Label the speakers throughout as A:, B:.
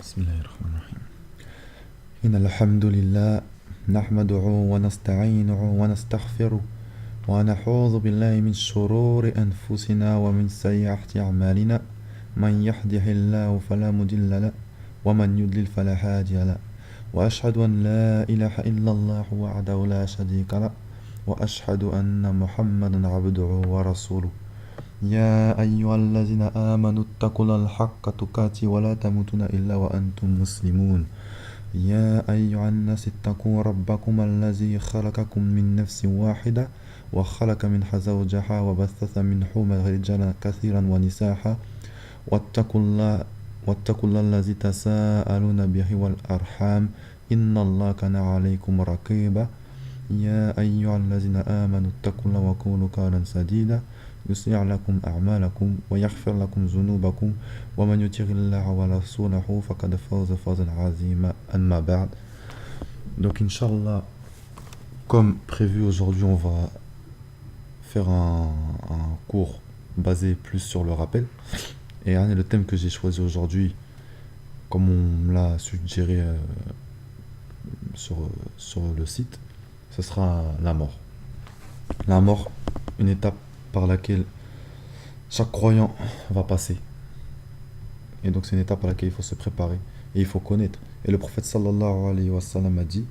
A: بسم الله الرحمن الرحيم إن الحمد لله نحمده ونستعينه ونستغفره ونعوذ بالله من شرور أنفسنا ومن سيئات أعمالنا من يهده الله فلا مضل له ومن يضلل فلا هادي له وأشهد أن لا إله إلا الله وحده لا شريك له وأشهد أن محمدا عبده ورسوله يا أيها الذين آمنوا اتقوا الله حق تقاته ولا تموتن إلا وأنتم مسلمون يا أيها الناس اتقوا ربكم الذي خلقكم من نفس واحدة وخلق منها زوجها وبثث منهما رجالا كثيرا ونساء واتقوا الله الذي تساءلون به والأرحام إن الله كان عليكم رقيبا يا أيها الذين آمنوا اتقوا الله وقولوا قولا سديدا يصلح لكم أعمالكم ويغفر لكم ذنوبكم ومن يطع الله ورسوله فقد فاز فوزا عظيما أما بعد. Donc Inch'Allah, comme prévu aujourd'hui, on va faire un cours basé plus sur le rappel. Et le thème que j'ai choisi aujourd'hui, comme on me l'a suggéré sur le site, ce sera la mort. La mort, une étape par laquelle chaque croyant va passer. Et donc c'est une étape à laquelle il faut se préparer et il faut connaître. Et le prophète sallallahu alayhi wa sallam a dit: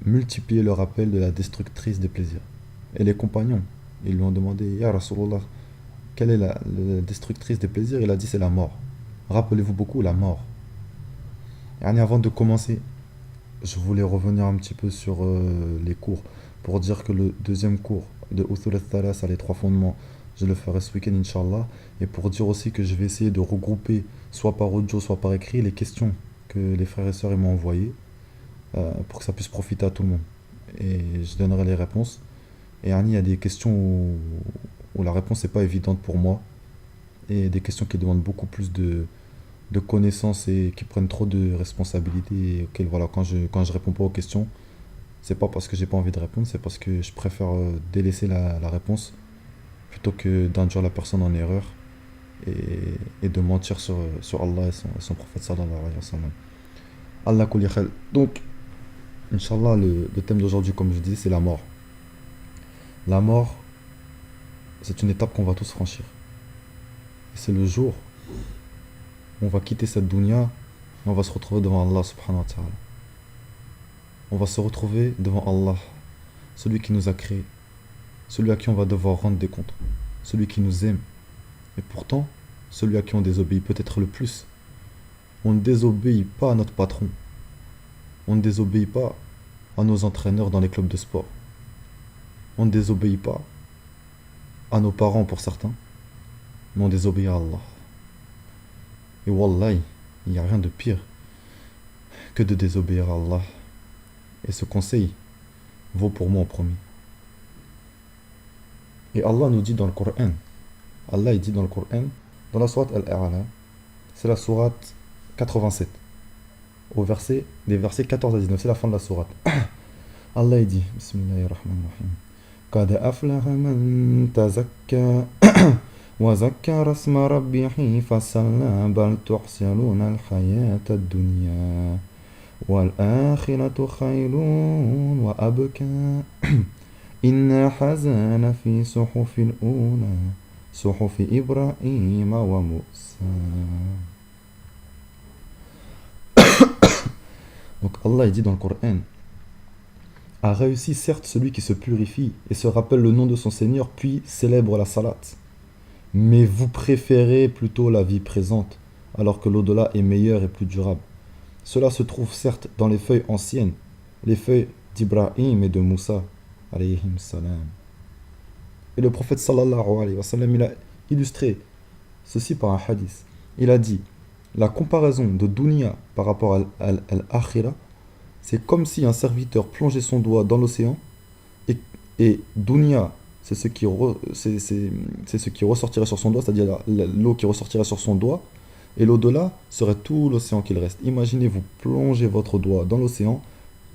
A: multipliez le rappel de la destructrice des plaisirs. Et les compagnons, ils lui ont demandé: Ya Rasulullah, quelle est la destructrice des plaisirs? Il a dit: c'est la mort. Rappelez-vous beaucoup la mort. Et avant de commencer, je voulais revenir un petit peu sur les cours pour dire que le deuxième cours de Uthul al-Thalas, les trois fondements, je le ferai ce week-end Inch'Allah, et pour dire aussi que je vais essayer de regrouper soit par audio soit par écrit les questions que les frères et sœurs m'ont envoyées pour que ça puisse profiter à tout le monde, et je donnerai les réponses. Et il y a des questions où la réponse n'est pas évidente pour moi, et des questions qui demandent beaucoup plus de connaissances et qui prennent trop de responsabilités, et auxquelles, voilà, quand je réponds pas aux questions, c'est pas parce que j'ai pas envie de répondre, c'est parce que je préfère délaisser la réponse plutôt que d'induire la personne en erreur et de mentir sur Allah et son prophète sallallahu alayhi wa sallam. Allah kulli khal. Donc, Inch'Allah, le thème d'aujourd'hui, comme je disais, c'est la mort. La mort, c'est une étape qu'on va tous franchir. Et c'est le jour où on va quitter cette dunya et on va se retrouver devant Allah subhanahu wa ta'ala. On va se retrouver devant Allah, celui qui nous a créés, celui à qui on va devoir rendre des comptes, celui qui nous aime, et pourtant celui à qui on désobéit peut-être le plus. On ne désobéit pas à notre patron, on ne désobéit pas à nos entraîneurs dans les clubs de sport, on ne désobéit pas à nos parents pour certains, mais on désobéit à Allah. Et wallahi, il n'y a rien de pire que de désobéir à Allah. Et ce conseil vaut pour moi en premier. Et Allah nous dit dans le Coran, Allah il dit dans le Coran, dans la sourate Al-A'la, c'est la sourate 87, des versets 14 à 19, c'est la fin de la sourate. Allah il dit, Bismillahirrahmanirrahim, Qad aflaha man tazakka wa zakkara isma rabbihi fasalla bal tuhsiruna al-hayata ad-dunya والآخرة خير وأبكى إن حزن في صحف الأولى صحف إبراهيم وموسى. Donc Allah il dit dans le Coran: a réussi certes celui qui se purifie et se rappelle le nom de son Seigneur puis célèbre la salat, mais vous préférez plutôt la vie présente alors que l'au-delà est meilleur et plus durable. Cela se trouve certes dans les feuilles anciennes, les feuilles d'Ibrahim et de Moussa, alayhim salam. Et le prophète sallallahu alayhi wa sallam, il a illustré ceci par un hadith. Il a dit: la comparaison de dunya par rapport à l'akhira, c'est comme si un serviteur plongeait son doigt dans l'océan, et dunya, c'est ce qui ressortirait sur son doigt, c'est-à-dire l'eau qui ressortirait sur son doigt. Et l'au-delà serait tout l'océan qu'il reste. Imaginez, vous plongez votre doigt dans l'océan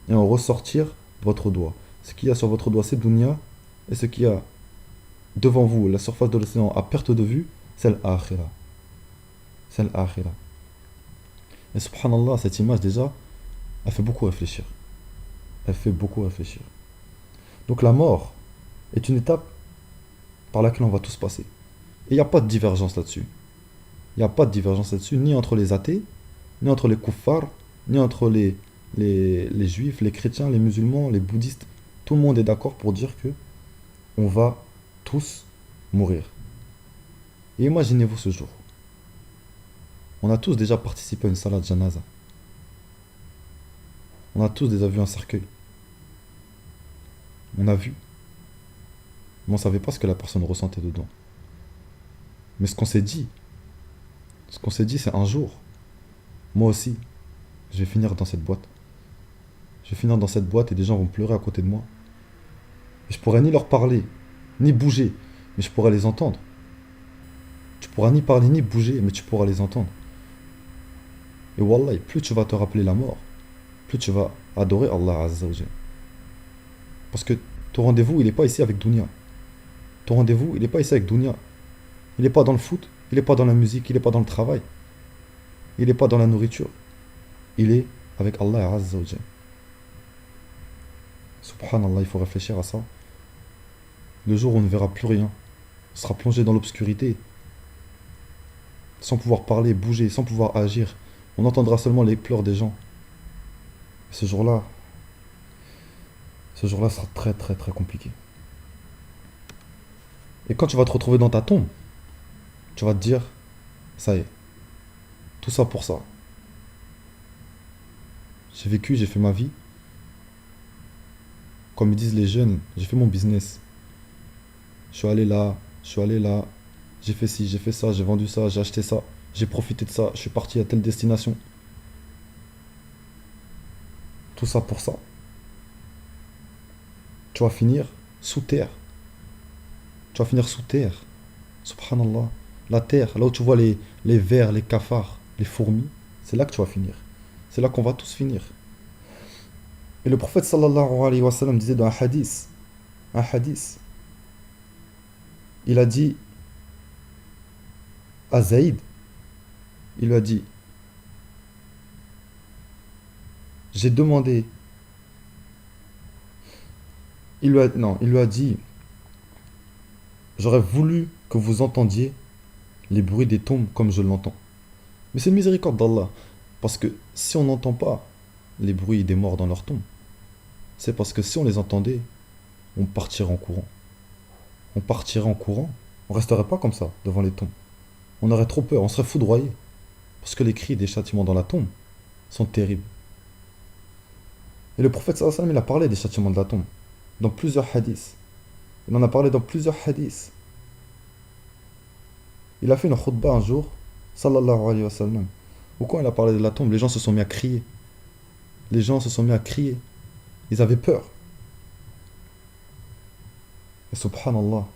A: et en ressortir votre doigt. Ce qu'il y a sur votre doigt, c'est dunya, et ce qu'il y a devant vous, la surface de l'océan à perte de vue, c'est l'akhira. C'est l'akhira. Et subhanallah, cette image déjà, elle fait beaucoup réfléchir. Elle fait beaucoup réfléchir. Donc la mort est une étape par laquelle on va tous passer. Et il n'y a pas de divergence là-dessus. Il n'y a pas de divergence là-dessus, ni entre les athées, ni entre les kuffars, ni entre les juifs, les chrétiens, les musulmans, les bouddhistes. Tout le monde est d'accord pour dire que on va tous mourir. Et imaginez-vous ce jour. On a tous déjà participé à une salade janaza. On a tous déjà vu un cercueil. On a vu. Mais on ne savait pas ce que la personne ressentait dedans. Mais ce qu'on s'est dit, c'est un jour, moi aussi, je vais finir dans cette boîte. Je vais finir dans cette boîte et des gens vont pleurer à côté de moi. Et je pourrais ni leur parler, ni bouger, mais je pourrais les entendre. Tu pourras ni parler ni bouger, mais tu pourras les entendre. Et wallah, plus tu vas te rappeler la mort, plus tu vas adorer Allah Azza wa Jal. Parce que ton rendez-vous, il n'est pas ici avec Dunya. Ton rendez-vous, il n'est pas ici avec Dunya. Il n'est pas dans le foot, il n'est pas dans la musique, il n'est pas dans le travail, il n'est pas dans la nourriture. Il est avec Allah Azza wa Jal. Subhanallah, il faut réfléchir à ça. Le jour où on ne verra plus rien, on sera plongé dans l'obscurité, sans pouvoir parler, bouger, sans pouvoir agir. On entendra seulement les pleurs des gens. Ce jour-là, ce jour-là sera très très très compliqué. Et quand tu vas te retrouver dans ta tombe, tu vas te dire, ça y est, tout ça pour ça. J'ai vécu, j'ai fait ma vie. Comme ils disent les jeunes, j'ai fait mon business. Je suis allé là, je suis allé là, j'ai fait ci, j'ai fait ça, j'ai vendu ça, j'ai acheté ça, j'ai profité de ça, je suis parti à telle destination. Tout ça pour ça. Tu vas finir sous terre. Tu vas finir sous terre. Subhanallah. La terre, là où tu vois les vers, les cafards, les fourmis, c'est là que tu vas finir. C'est là qu'on va tous finir. Et le prophète sallallahu alayhi wa sallam disait dans un hadith, il a dit à Zaïd, il lui a dit, j'ai demandé, non, il lui a dit, j'aurais voulu que vous entendiez les bruits des tombes comme je l'entends. Mais c'est une miséricorde d'Allah. Parce que si on n'entend pas les bruits des morts dans leur tombe, c'est parce que si on les entendait, on partirait en courant. On partirait en courant, on resterait pas comme ça devant les tombes. On aurait trop peur, on serait foudroyé. Parce que les cris des châtiments dans la tombe sont terribles. Et le prophète sallallahu alayhi wa sallam, il a parlé des châtiments de la tombe dans plusieurs hadiths. Il en a parlé dans plusieurs hadiths. Il a fait une khutbah un jour, sallallahu alayhi wa sallam, où quand il a parlé de la tombe, les gens se sont mis à crier. Les gens se sont mis à crier. Ils avaient peur. Et subhanallah,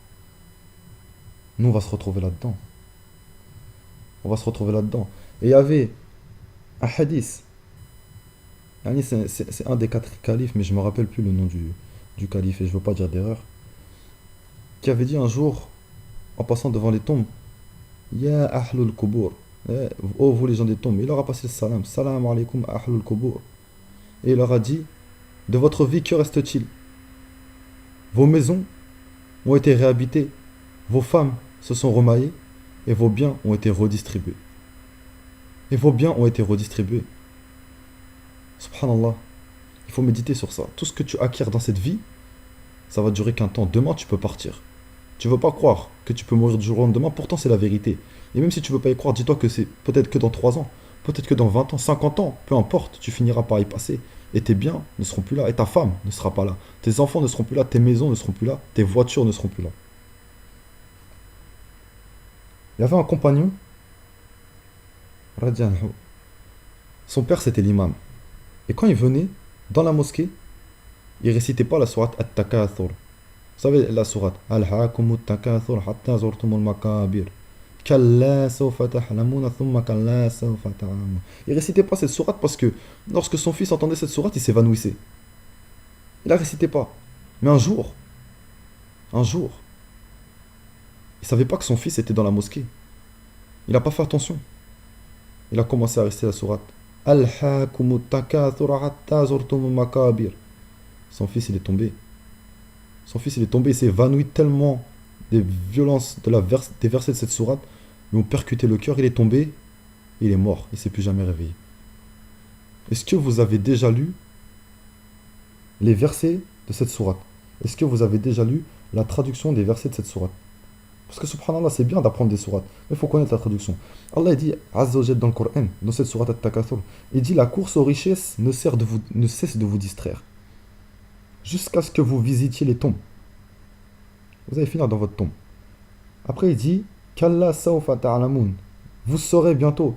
A: nous on va se retrouver là-dedans. On va se retrouver là-dedans. Et il y avait un hadith. C'est un des 4 califes, mais je ne me rappelle plus le nom du calife et je ne veux pas dire d'erreur. Qui avait dit un jour, en passant devant les tombes, Ya ahlul kubur. Oh vous les gens des tombes. Il leur a passé le salam. Salam alaikum ahlul kubur. Et il leur a dit, de votre vie, que reste-t-il? Vos maisons ont été réhabitées, vos femmes se sont remaillées et vos biens ont été redistribués. Et vos biens ont été redistribués. Subhanallah, il faut méditer sur ça. Tout ce que tu acquiers dans cette vie, ça va durer qu'un temps. Demain, tu peux partir. Tu ne veux pas croire que tu peux mourir du jour au lendemain, pourtant c'est la vérité. Et même si tu ne veux pas y croire, dis-toi que c'est peut-être que dans 3 ans, peut-être que dans 20 ans, 50 ans, peu importe, tu finiras par y passer. Et tes biens ne seront plus là, et ta femme ne sera pas là. Tes enfants ne seront plus là, tes maisons ne seront plus là, tes voitures ne seront plus là. Il y avait un compagnon, radiallahu anhu. Son père c'était l'imam. Et quand il venait dans la mosquée, il récitait pas la sourate At-Takathur. Vous savez la sourate Al-Haakumut Takathur hatta zurtumul makabir. Kalla sawfa tahlamuna thumma kalla sawfa ta'lamun. Il récitait pas cette sourate parce que lorsque son fils entendait cette sourate, il s'évanouissait. Il la récitait pas. Mais un jour, il savait pas que son fils était dans la mosquée. Il n'a pas fait attention. Il a commencé à réciter la sourate. Alhaakumut takathur hatta zurtumul makabir. Son fils, il est tombé. Son fils, il est tombé, il s'est évanoui tellement des violences des versets de cette sourate lui ont percuté le cœur, il est tombé, il est mort, il ne s'est plus jamais réveillé. Est-ce que vous avez déjà lu les versets de cette sourate? Est-ce que vous avez déjà lu la traduction des versets de cette sourate? Parce que subhanallah, c'est bien d'apprendre des sourates, mais il faut connaître la traduction. Allah il dit, Azza wa Jalla dans le Coran, dans cette sourate At-Takathur, il dit la course aux richesses ne cesse de vous distraire, jusqu'à ce que vous visitiez les tombes. Vous allez finir dans votre tombe. Après il dit, Kalla sawfa ta'lamun, vous saurez bientôt.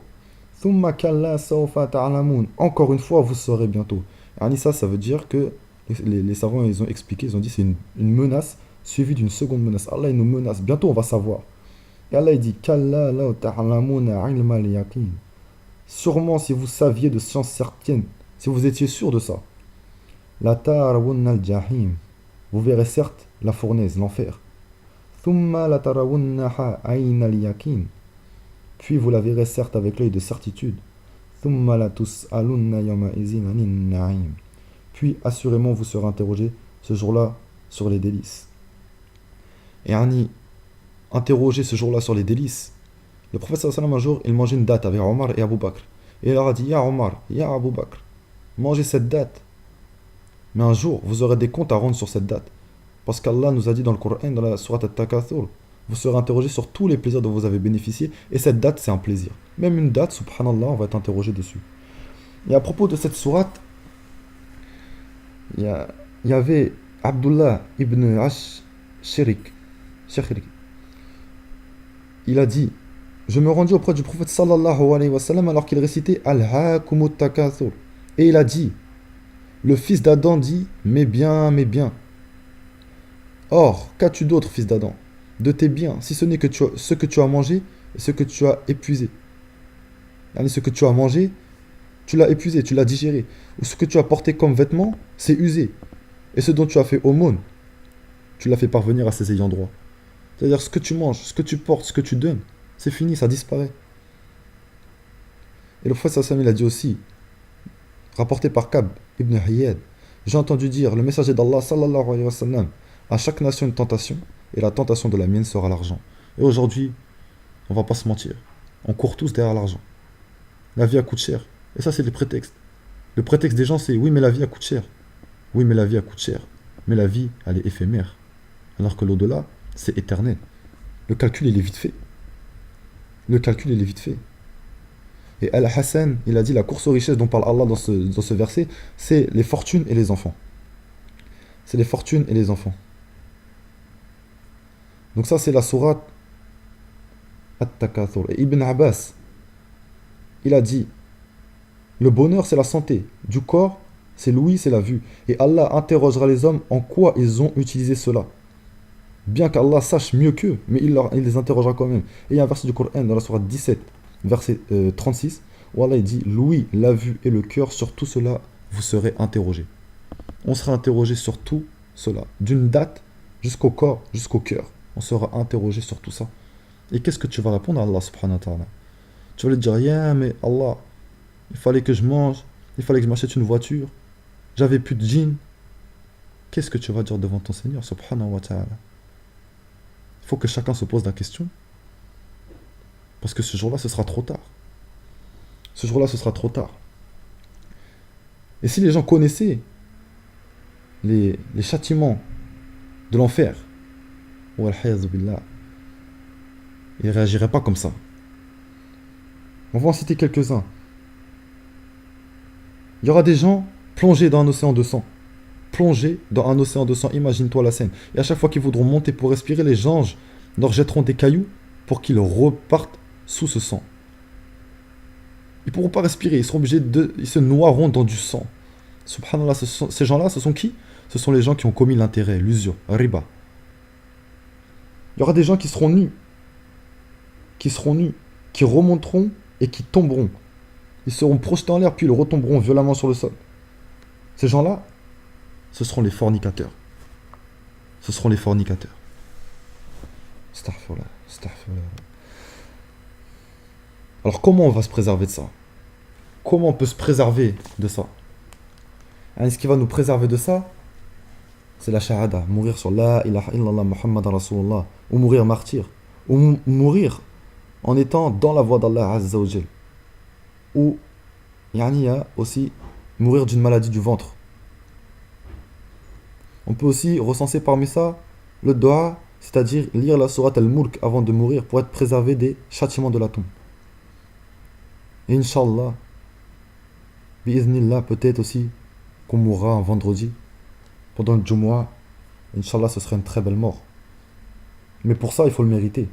A: Thumma kalla sawfa ta'lamun, encore une fois, vous saurez bientôt. Anissa, ça veut dire que les savants, ils ont expliqué, ils ont dit c'est une menace suivie d'une seconde menace. Allah, il nous menace. Bientôt, on va savoir. Et Allah, il dit Kalla law ta'lamuna ilma al-yaqin. Sûrement, si vous saviez de science certaine, si vous étiez sûr de ça, la tarawunna al-jahim. Vous verrez certes la fournaise, l'enfer. Thumma la tarawunnaha ayna al-yaqin. Puis vous la verrez certes avec l'œil de certitude. Thumma la tus'alunna yawma izin anin na'im. Puis assurément vous serez interrogé ce jour-là sur les délices. Et Annie, interrogé ce jour-là sur les délices, le prophète sallallahu alayhi wa sallam un jour, il mangeait une date avec Omar et Abu Bakr. Et il leur a dit, Ya Omar, Ya Abu Bakr, mangez cette date. Mais un jour, vous aurez des comptes à rendre sur cette date. Parce qu'Allah nous a dit dans le Coran, dans la sourate At-Takathur, vous serez interrogé sur tous les plaisirs dont vous avez bénéficié. Et cette date, c'est un plaisir. Même une date, subhanallah, on va être interrogé dessus. Et à propos de cette sourate, il y avait Abdullah ibn Shirik. Il a dit, je me rendis auprès du prophète sallallahu alayhi wa sallam alors qu'il récitait Al-Haakumut Takathur. Et il a dit, le fils d'Adam dit, mais bien, mais bien. Or, qu'as-tu d'autre, fils d'Adam, de tes biens, si ce n'est que ce que tu as mangé et ce que tu as épuisé? Ce que tu as mangé, tu l'as épuisé, tu l'as digéré. Ou ce que tu as porté comme vêtement, c'est usé. Et ce dont tu as fait aumône, tu l'as fait parvenir à ses ayants droit. C'est-à-dire ce que tu manges, ce que tu portes, ce que tu donnes, c'est fini, ça disparaît. Et le prophète sallallahu alayhi wa sallam, il a dit aussi, rapporté par Kab ibn Hiyad, j'ai entendu dire, le messager d'Allah sallallahu alayhi wa sallam, à chaque nation une tentation, et la tentation de la mienne sera l'argent. Et aujourd'hui, on va pas se mentir, on court tous derrière l'argent. La vie, elle coûte cher. Et ça, c'est les prétextes. Le prétexte des gens, c'est oui, mais la vie, elle coûte cher. Oui, mais la vie, elle coûte cher. Mais la vie, elle est éphémère. Alors que l'au-delà, c'est éternel. Le calcul, il est vite fait. Le calcul, il est vite fait. Et Al-Hassan, il a dit la course aux richesses dont parle Allah dans ce verset, c'est les fortunes et les enfants. C'est les fortunes et les enfants. Donc ça, c'est la sourate At-Takathur. Et Ibn Abbas, il a dit, le bonheur, c'est la santé. Du corps, c'est l'ouïe, c'est la vue. Et Allah interrogera les hommes en quoi ils ont utilisé cela. Bien qu'Allah sache mieux qu'eux, mais il les interrogera quand même. Et il y a un verset du Coran dans la sourate 17, verset 36, où Allah dit, l'ouïe, la vue et le cœur, sur tout cela, vous serez interrogés. On sera interrogé sur tout cela. D'une date jusqu'au corps, jusqu'au cœur. On sera interrogé sur tout ça. Et qu'est-ce que tu vas répondre à Allah subhanahu wa ta'ala? Tu vas lui dire, yeah, mais Allah, il fallait que je mange, il fallait que je m'achète une voiture, j'avais plus de jeans. Qu'est-ce que tu vas dire devant ton Seigneur subhanahu wa ta'ala? Il faut que chacun se pose la question. Parce que ce jour-là, ce sera trop tard. Ce jour-là, ce sera trop tard. Et si les gens connaissaient les châtiments de l'enfer, ils ne réagiraient pas comme ça. On va en citer quelques-uns. Il y aura des gens plongés dans un océan de sang. Plongés dans un océan de sang, imagine-toi la scène. Et à chaque fois qu'ils voudront monter pour respirer, les anges leur jetteront des cailloux pour qu'ils repartent sous ce sang. Ils ne pourront pas respirer, ils se noieront dans du sang. Subhanallah, ces gens-là, ce sont qui? Ce sont les gens qui ont commis l'intérêt, l'usure, riba. Il y aura des gens qui seront nus, qui remonteront et qui tomberont. Ils seront projetés en l'air, puis ils retomberont violemment sur le sol. Ces gens-là, ce seront les fornicateurs. Ce seront les fornicateurs. Astaghfirullah. Alors comment on va se préserver de ça? comment on peut se préserver de ça? Et ce qui va nous préserver de ça, c'est la shahada, mourir sur la ilaha illallah Muhammad Rasulullah, ou mourir martyr, ou mourir en étant dans la voie d'Allah Azza wa Jal. Ou, il y a aussi mourir d'une maladie du ventre. On peut aussi recenser parmi ça le dua, c'est-à-dire lire la sourate al-Mulk avant de mourir pour être préservé des châtiments de la tombe. Et Inch'Allah, bi'iznillah, peut-être aussi qu'on mourra un vendredi pendant le Jumu'ah. Inch'Allah, ce serait une très belle mort. Mais pour ça, il faut le mériter.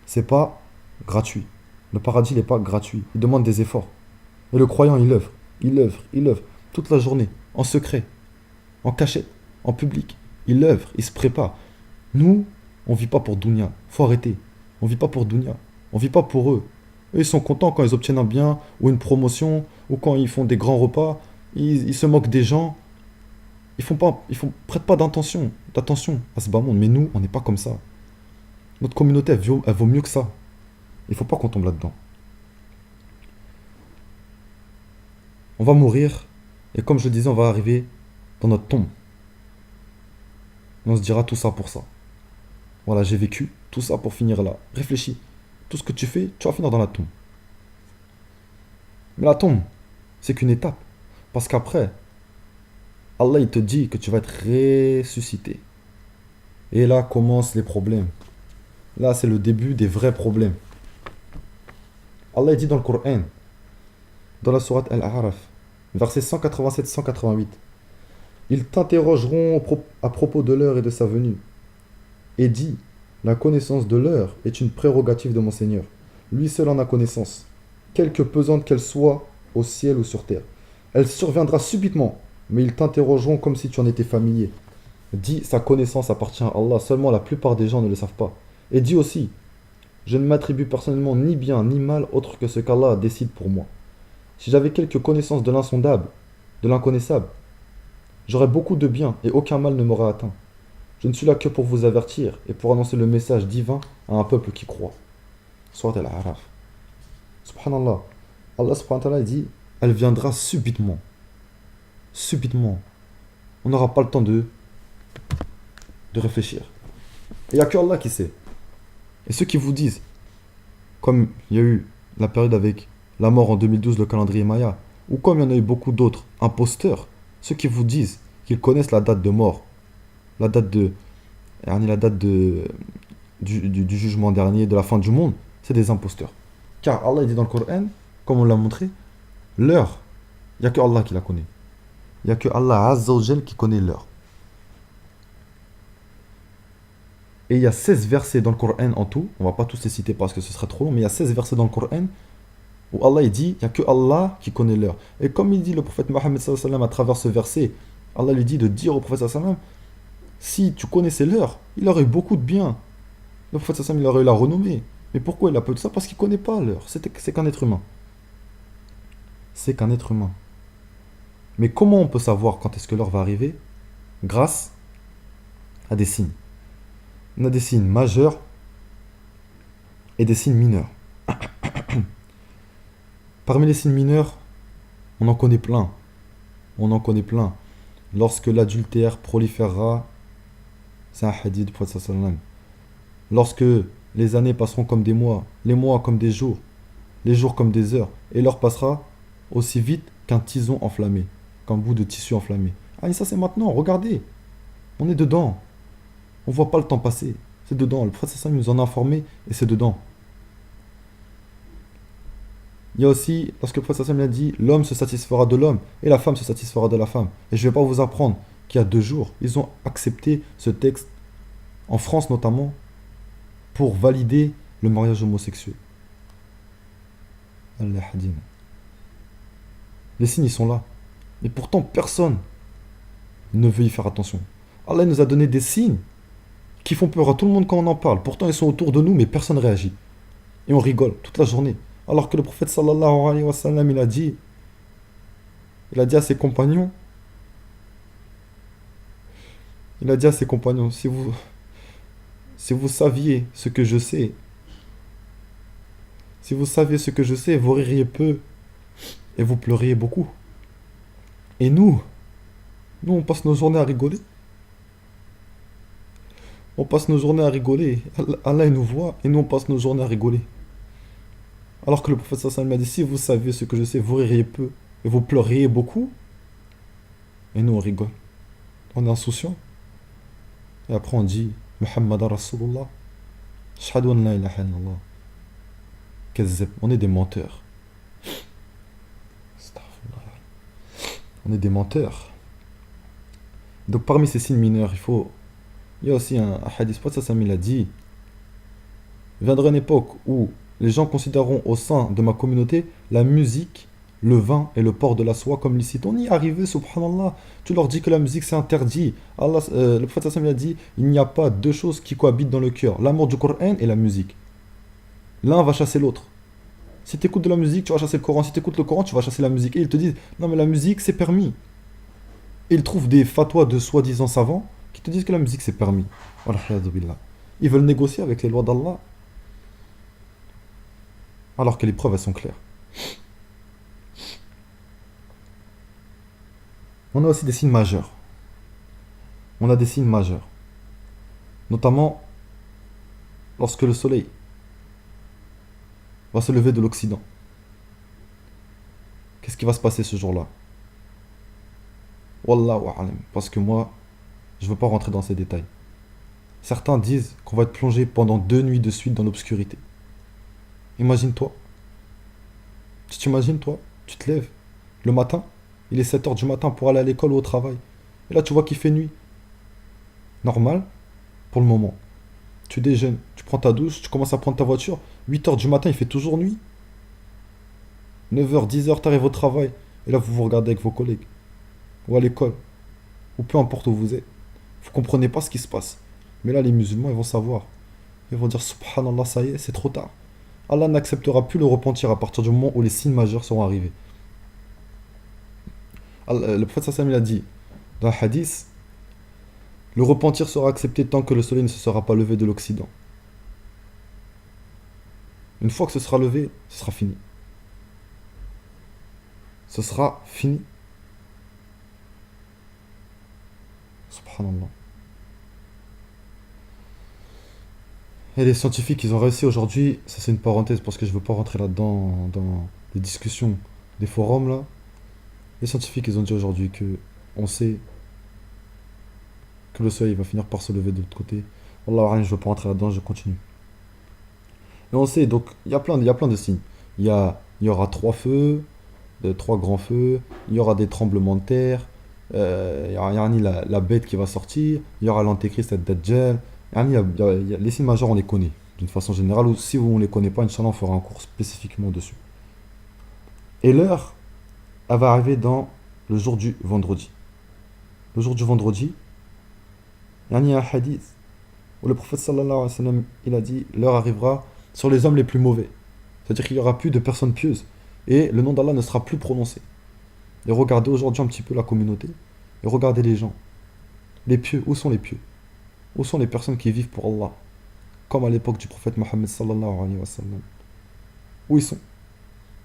A: C'est pas gratuit. Le paradis n'est pas gratuit. Il demande des efforts. Et le croyant, il œuvre toute la journée, en secret, en cachette, en public. Il œuvre, il se prépare. Nous, on vit pas pour Dunya. Faut arrêter. On vit pas pour Dunya. On vit pas pour eux. Eux, ils sont contents quand ils obtiennent un bien, ou une promotion, ou quand ils font des grands repas. Ils se moquent des gens. Prêtent pas d'attention à ce bas monde. Mais nous, on n'est pas comme ça. Notre communauté, elle vaut mieux que ça. Il faut pas qu'on tombe là-dedans. On va mourir, et comme je le disais, on va arriver dans notre tombe. Et on se dira tout ça pour ça. Voilà, j'ai vécu tout ça pour finir là. Réfléchis. Tout ce que tu fais, tu vas finir dans la tombe. Mais la tombe, c'est qu'une étape. Parce qu'après, Allah il te dit que tu vas être ressuscité. Et là commencent les problèmes. Là, c'est le début des vrais problèmes. Allah il dit dans le Coran, dans la sourate Al-A'raf, versets 187-188, ils t'interrogeront à propos de l'heure et de sa venue. Et dis, la connaissance de l'heure est une prérogative de mon Seigneur. Lui seul en a connaissance, quelque pesante qu'elle soit au ciel ou sur terre. Elle surviendra subitement, mais ils t'interrogeront comme si tu en étais familier. Dis, sa connaissance appartient à Allah, seulement la plupart des gens ne le savent pas. Et dis aussi, je ne m'attribue personnellement ni bien ni mal autre que ce qu'Allah décide pour moi. Si j'avais quelques connaissances de l'insondable, de l'inconnaissable, j'aurais beaucoup de bien et aucun mal ne m'aurait atteint. Je ne suis là que pour vous avertir et pour annoncer le message divin à un peuple qui croit. Surat Al-A'raf. Subhanallah. Allah subhanahu wa ta'ala dit, elle viendra subitement. Subitement. On n'aura pas le temps de réfléchir. Et il n'y a que Allah qui sait. Et ceux qui vous disent, comme il y a eu la période avec la mort en 2012, le calendrier Maya, ou comme il y en a eu beaucoup d'autres imposteurs, ceux qui vous disent qu'ils connaissent la date de mort, la date du jugement dernier, de la fin du monde, c'est des imposteurs. Car Allah dit dans le Coran, comme on l'a montré, l'heure, il n'y a que Allah qui la connaît. Il n'y a que Allah Azza wa Jal qui connaît l'heure. Et il y a 16 versets dans le Coran en tout, on ne va pas tous les citer parce que ce serait trop long, mais il y a 16 versets dans le Coran où Allah il dit, il n'y a que Allah qui connaît l'heure. Et comme il dit le prophète Mohammed sallallahu alayhi wa sallam à travers ce verset, Allah lui dit de dire au prophète sallallahu alayhi wa sallam, si tu connaissais l'heure, il aurait eu beaucoup de bien. Le prophète sallallahu alayhi wa sallam, il aurait eu la renommée. Mais pourquoi il a peu de ça? Parce qu'il ne connaît pas l'heure. C'est qu'un être humain. C'est qu'un être humain. Mais comment on peut savoir quand est-ce que l'heure va arriver? Grâce à des signes. On a des signes majeurs et des signes mineurs. Parmi les signes mineurs, on en connaît plein. On en connaît plein. Lorsque l'adultère proliférera, c'est un hadith du prophète sallallahu alayhi wa sallam. Lorsque les années passeront comme des mois, les mois comme des jours, les jours comme des heures, et l'heure passera aussi vite qu'un tison enflammé, qu'un bout de tissu enflammé. Ah, et ça c'est maintenant, regardez, on est dedans. On voit pas le temps passer, c'est dedans. Le prophète sallallahu alayhi wa sallam nous en a informé et c'est dedans. Il y a aussi, lorsque le prophète sallallahu alayhi wa sallam a dit, l'homme se satisfera de l'homme et la femme se satisfera de la femme. Et je ne vais pas vous apprendre qu'il y a 2 jours, ils ont accepté ce texte, en France notamment, pour valider le mariage homosexuel. Allah hadin. Les signes, ils sont là. Et pourtant, personne ne veut y faire attention. Allah nous a donné des signes qui font peur à tout le monde quand on en parle. Pourtant, ils sont autour de nous, mais personne ne réagit. Et on rigole toute la journée. Alors que le prophète sallallahu alayhi wa sallam, il a dit à ses compagnons, si vous saviez ce que je sais, vous ririez peu Et vous pleuriez beaucoup. Et nous on passe nos journées à rigoler. On passe nos journées à rigoler. Allah il nous voit et nous on passe nos journées à rigoler. Alors que le prophète sallallahu m'a dit, si vous saviez ce que je sais, vous ririez peu et vous pleuriez beaucoup. Et nous on rigole. On est insouciant. Et après on dit, Muhammad Rasulullah. Ashhadu an la ilaha illallah. Kazzab. On est des menteurs. Astaghfirullah. On est des menteurs. Donc parmi ces signes mineurs, il y a aussi un hadith, pas ça, il a dit, viendra une époque où les gens considéreront au sein de ma communauté la musique, le vin et le port de la soie comme licite. On y est arrivé, subhanallah. Tu leur dis que la musique c'est interdit. Le prophète sallam il a dit, il n'y a pas deux choses qui cohabitent dans le cœur, l'amour du Coran et la musique. L'un va chasser l'autre. Si tu écoutes de la musique, tu vas chasser le Coran. Si tu écoutes le Coran, tu vas chasser la musique. Et ils te disent, non mais la musique c'est permis. Et ils trouvent des fatwas de soi-disant savants qui te disent que la musique c'est permis. Ils veulent négocier avec les lois d'Allah alors que les preuves elles sont claires. On a aussi des signes majeurs. On a des signes majeurs. Notamment lorsque le soleil va se lever de l'Occident. Qu'est-ce qui va se passer ce jour-là? Wallahu a'lam. Parce que moi, je ne veux pas rentrer dans ces détails. Certains disent qu'on va être plongé pendant 2 nuits de suite dans l'obscurité. Imagine-toi. Tu t'imagines, toi, tu te lèves le matin, il est 7 heures du matin pour aller à l'école ou au travail. Et là, tu vois qu'il fait nuit. Normal, pour le moment. Tu déjeunes, tu prends ta douche, tu commences à prendre ta voiture. 8 heures du matin, il fait toujours nuit. 9 heures, 10 heures, tu arrives au travail. Et là, vous vous regardez avec vos collègues. Ou à l'école. Ou peu importe où vous êtes. Vous comprenez pas ce qui se passe. Mais là, les musulmans, ils vont savoir. Ils vont dire, subhanallah, ça y est, c'est trop tard. Allah n'acceptera plus le repentir à partir du moment où les signes majeurs seront arrivés. Le prophète sallam il a dit dans un hadith, le repentir sera accepté tant que le soleil ne se sera pas levé de l'Occident. Une fois que ce sera levé, ce sera fini. Ce sera fini. Subhanallah. Et les scientifiques, ils ont réussi aujourd'hui, ça c'est une parenthèse parce que je veux pas rentrer là-dedans dans les discussions des forums là. Les scientifiques, ils ont dit aujourd'hui que on sait que le soleil va finir par se lever de l'autre côté. Wallah, je veux pas rentrer là-dedans, je continue. Et on sait, donc il y a plein de signes. Il y aura 3 feux, 3 grands feux, il y aura des tremblements de terre, yani la bête qui va sortir, il y aura l'antéchrist et le Dajjal. Yani, les signes majeurs, on les connaît d'une façon générale, ou si on ne les connaît pas, Inch'Allah, on fera un cours spécifiquement dessus. Et l'heure, elle va arriver dans le jour du vendredi. Le jour du vendredi, yani, il y a un hadith où le prophète sallallahu alayhi wa sallam, il a dit, l'heure arrivera sur les hommes les plus mauvais. C'est-à-dire qu'il n'y aura plus de personnes pieuses. Et le nom d'Allah ne sera plus prononcé. Et regardez aujourd'hui un petit peu la communauté. Et regardez les gens. Les pieux, où sont les pieux? Où sont les personnes qui vivent pour Allah? Comme à l'époque du prophète Mohammed sallallahu alayhi wa sallam. Où ils sont?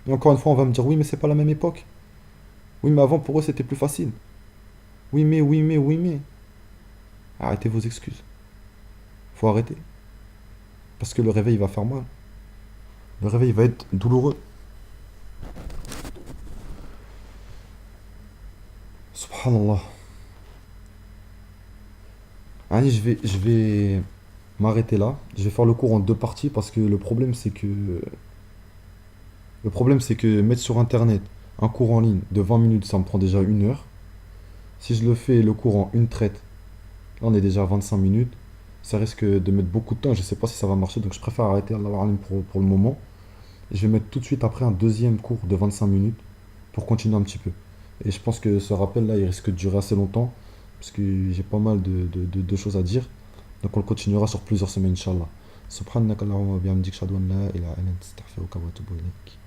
A: Et encore une fois, on va me dire, oui, mais c'est pas la même époque. Oui, mais avant, pour eux, c'était plus facile. Oui, mais. Arrêtez vos excuses. Faut arrêter. Parce que le réveil va faire mal. Le réveil va être douloureux. Subhanallah. Allez, je vais m'arrêter là. Je vais faire le cours en 2 parties parce que le problème c'est que mettre sur internet un cours en ligne de 20 minutes, ça me prend déjà 1 heure. Si je le fais le cours en une traite, là on est déjà à 25 minutes. Ça risque de mettre beaucoup de temps. Je sais pas si ça va marcher, donc je préfère arrêter pour le moment. Et je vais mettre tout de suite après un deuxième cours de 25 minutes pour continuer un petit peu. Et je pense que ce rappel là, il risque de durer assez longtemps parce que j'ai pas mal de choses à dire. Donc on le continuera sur plusieurs semaines, Inch'Allah. Subhanakallahumma wa bihamdik, shahadu an la ilaha illa anta, astaghfiruka wa atubu ilayk.